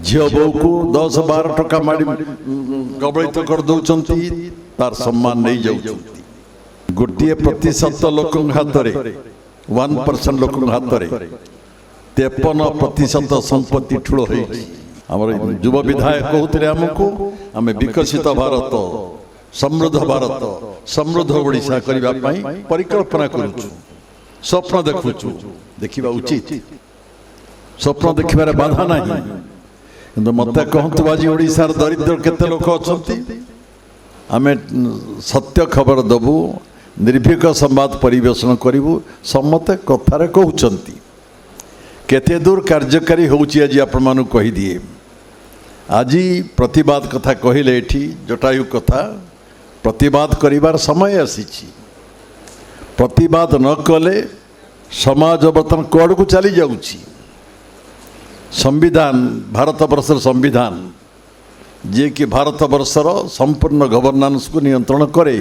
झील बो को 10-12 टका माड़ी कबलित कर दौरान तार सम्मान नहीं जाऊँ गोटे प्रतिशत लोक हाथ में 1% लोक हाथ में 53% संपत्ति ठूल आम युव विधायक कहते आमको आम विकसित भारत समृद्ध भारत समृद्ध ओडिशा करने परिकल्पना करुचु स्वप्न देखुचु देखा उचित स्वप्न देखिबार बाधा नहीं कि मत कहतु आज ओडिशार दरिद्र केते लोक अच्छा आम सत्य खबर दबु निर्भीक संवाद परिवेशन करूँ समते कथार कहते केते दूर कार्यकारी होची आज आपण मानु कही दिए आज प्रतिवाद कथा कहले एठी जटायु कथा प्रतिवाद करिवार समय आसीछि प्रतिवाद न कले समाज बर्तन कड़ को चली जाउछि संविधान भारत वर्षर संविधान जे कि भारत वर्षर संपूर्ण गवर्नेंस को नियंत्रण करे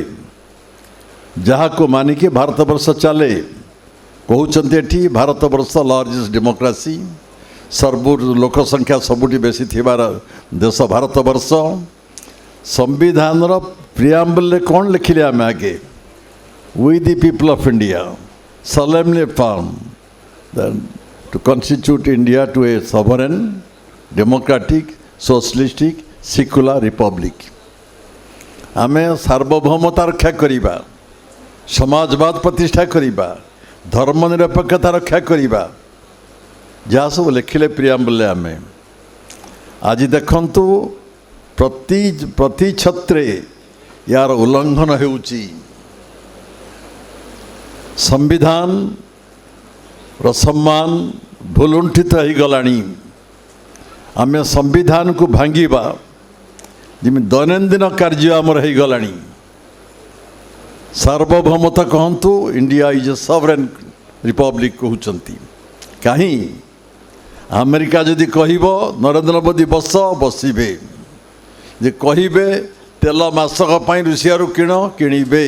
जहाँ को मानिक भारत वर्ष चले कहते भारत वर्ष लार्जेस्ट डेमोक्रेसी सर्व लोक संख्या सबुठी बेसी थिबार देश भारत वर्ष संविधान प्रियाम्बल कौन लिखिले आम आगे we the people of India solemnly affirm to constitute India to a sovereign, democratic, socialistic, secular republic. आमे सार्वभौमता रक्षा करिबा समाजवाद प्रतिष्ठा करिबा धर्मनिरपेक्षता रक्षा करिबा जहाँ सब लिखिले प्रियाम्बल आमे आज देखंतु प्रति छत्रे यार उल्लंघन होउची संविधान सम्मान भूलुंठित हो गलानी आम संविधान को भांगिबा जिमि दैनंदिन कार्य आमर हो गलानी सार्वभौमता कहतु India is a sovereign republic कहते कहीं अमेरिका जदि कहब नरेंद्र मोदी बसबे जे कहिबे तेल मासक पाई रुषिया किण किणवे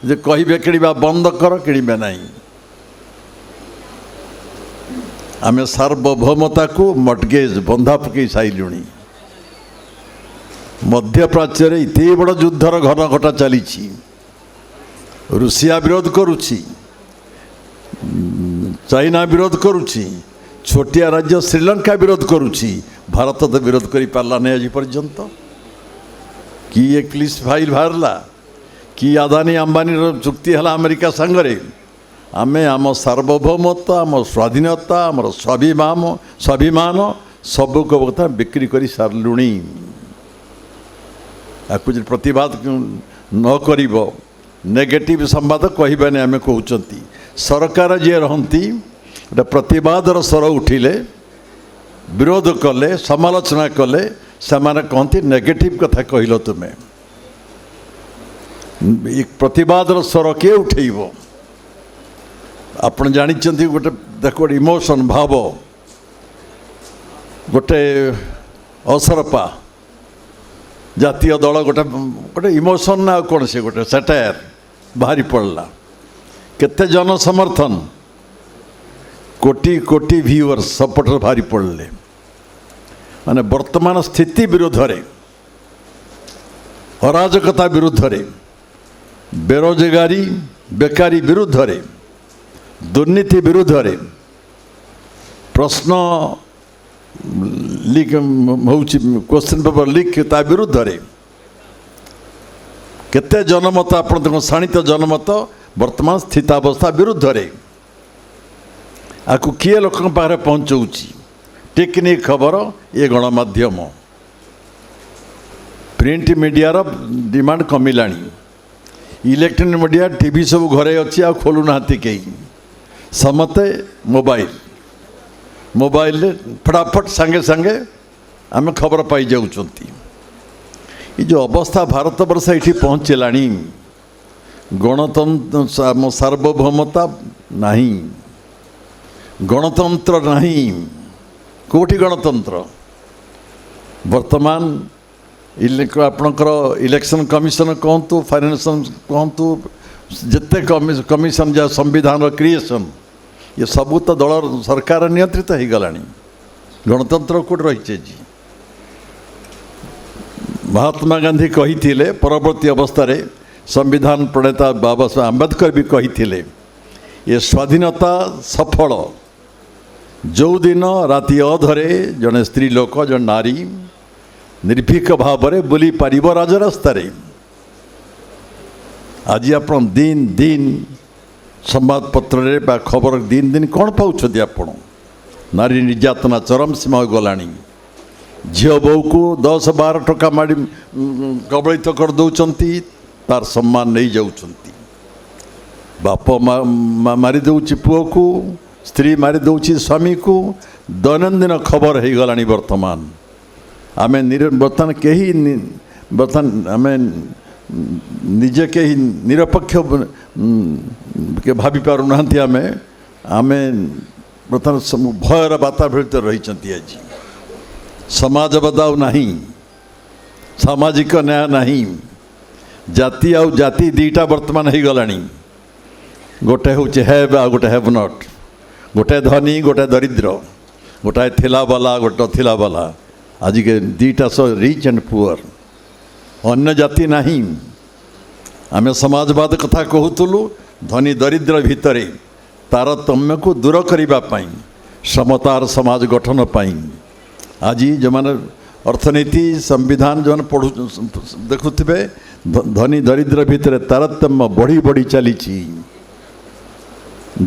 जे कहिबे किणवा बंद कर किणवे नहीं आम सार्वभौमता को मटगेज बंधा पकई साइलुणी मध्यप्राच्य इते बड़ युद्धर घन घटा चली रुषिया विरोध करुछि चाइना विरोध करुछि छोटिया राज्य श्रीलंका विरोध करुछि भारत तो विरोध करि पारला नहीं आज पर्यंत कि एक लिस्ट फाइल बाहरला कि अदानी अंबानी चुक्ति है अमेरिका संगरे आमे आम सार्वभौमता आम स्वाधीनता आम स्वाभिमान सबू को बता बिक्री कर सारूणी आपको जो प्रतिवाद न करिब नेगेटिव संवाद कहबानी आम कहते सरकार जी रहती प्रतिवादर स्वर उठिले विरोध कले समालोचना कले से कहती नेगेटिव कथा कहल तुम्हें प्रतिवादर स्वर किए उठेब आपण जानी गोटे देख गोटे इमोशन भाव गोटे असरपा जातीय दल गोटे गोटे इमोशन ना कौन से गोटे सटायर बाहरी पड़ला केते जन समर्थन कोटी कोटी व्यूअर्स सपोर्टर बाहरी पड़े माने वर्तमान स्थिति विरोध रे अराजकता विरुद्ध रे बेरोजगारी बेकारी विरुद्ध रे दुर्नीति विरुद्ध रे प्रश्न लीक क्वेश्चन पेपर लीक ता विरुद्ध रे केते जनमत आपण शाणित जनमत वर्तमान स्थितावस्था विरुद्ध रे आकु किए लोक पाखे पहुँचाऊँगी टेक्निक खबर ये गणमाध्यम प्रिंट मीडिया डिमांड कमिलानी इलेक्ट्रॉनिक मीडिया टीवी सब घरे अच्छी आ खोलु ना कहीं समते मोबाइल फटाफट सांगे सांगे आम खबर पाई जाउछंती ये जो अवस्था भारत वर्ष ये पहुँचलानी गणतंत्र सार्वभौमता नहीं गणतंत्र नहीं कोठी गणतंत्र वर्तमान आपणकर इलेक्शन कमिशन कहतु फाइनेंस कहतु जिते कमिशन जा संविधान क्रिएशन ये सबू तो दल सरकार नियंत्रित हो गलानी गणतंत्र कौट रही महात्मा गांधी कही परवर्ती अवस्था संविधान प्रणेता बाबा साहेब आंबेडकर भी कही ये स्वाधीनता सफल जो दिन राति अधरे जड़े स्त्री लोक जन नारी निर्भीक भाव में बुली पार राजरास्तार। आज आप दिन दिन संवादपत्र खबर दिन दिन कौन पाँच आपण नारी निर्यातना चरम सीमा गला झील बो को 10-12 टका माड़ी कबलित कर दौरान तार सम्मान नहीं जाऊँगी बाप मारी दौची पुओ को स्त्री मारी दौची स्वामी को दैनंदिन खबर हो गला वर्तमान आम बर्तमान कहीं बर्तमान आम निजे कहीं निरपेक्ष के भाभी पारना आम आम बर्तमान भयर वातावरण रही आज समाजवाद नहीं सामाजिक न्याय नहीं जाति आउ जाति दीटा वर्तमान हो गला गोटे हूँ हैव आ गोटे हैव नॉट गोटे धनी गोटे दरिद्र गोटाए थिला वाला गोटे थिला वाला आज के दीटा सो रिच एंड पुअर अन्य जाति नहीं आम समाजवाद कथा कहूलु धनी दरिद्र भितर तारतम्य को दूर करने समतार समाज गठन पाई आज जो मैंने अर्थनीति संविधान जो पढ़ु देखुवे धनी दरिद्र भितर तारतम्य बढ़ी बढ़ी चली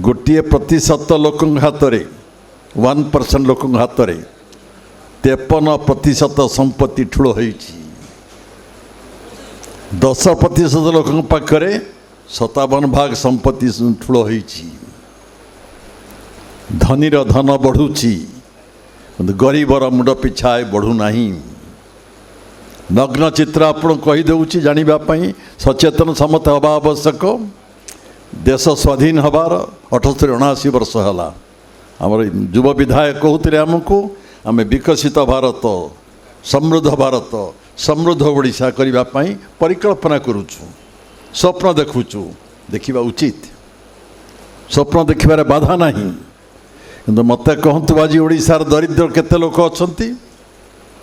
गोटे प्रतिशत लोक हाथ में 1% लोक हाथ में 53% संपत्ति ठूल हो 10% लोक पाखे 57% संपत्ति ठूल हो धनीर धन बढ़ुची गरीबर मुंड पिछा बढ़ुना नग्न चित्र आपन कहीदे जानापी सचेतन समत हवा आवश्यक देश स्वाधीन हबार 78-79 वर्ष है आमर युव विधायक कहते आमको आम विकसित भारत समृद्ध ओडिशा करने परिकल्पना करुचु स्वप्न देखुचु देखा उचित स्वप्न देखिबार बाधा नहीं किंतु मत कहतु आज ओडिशार दरिद्र केते लोक अच्छा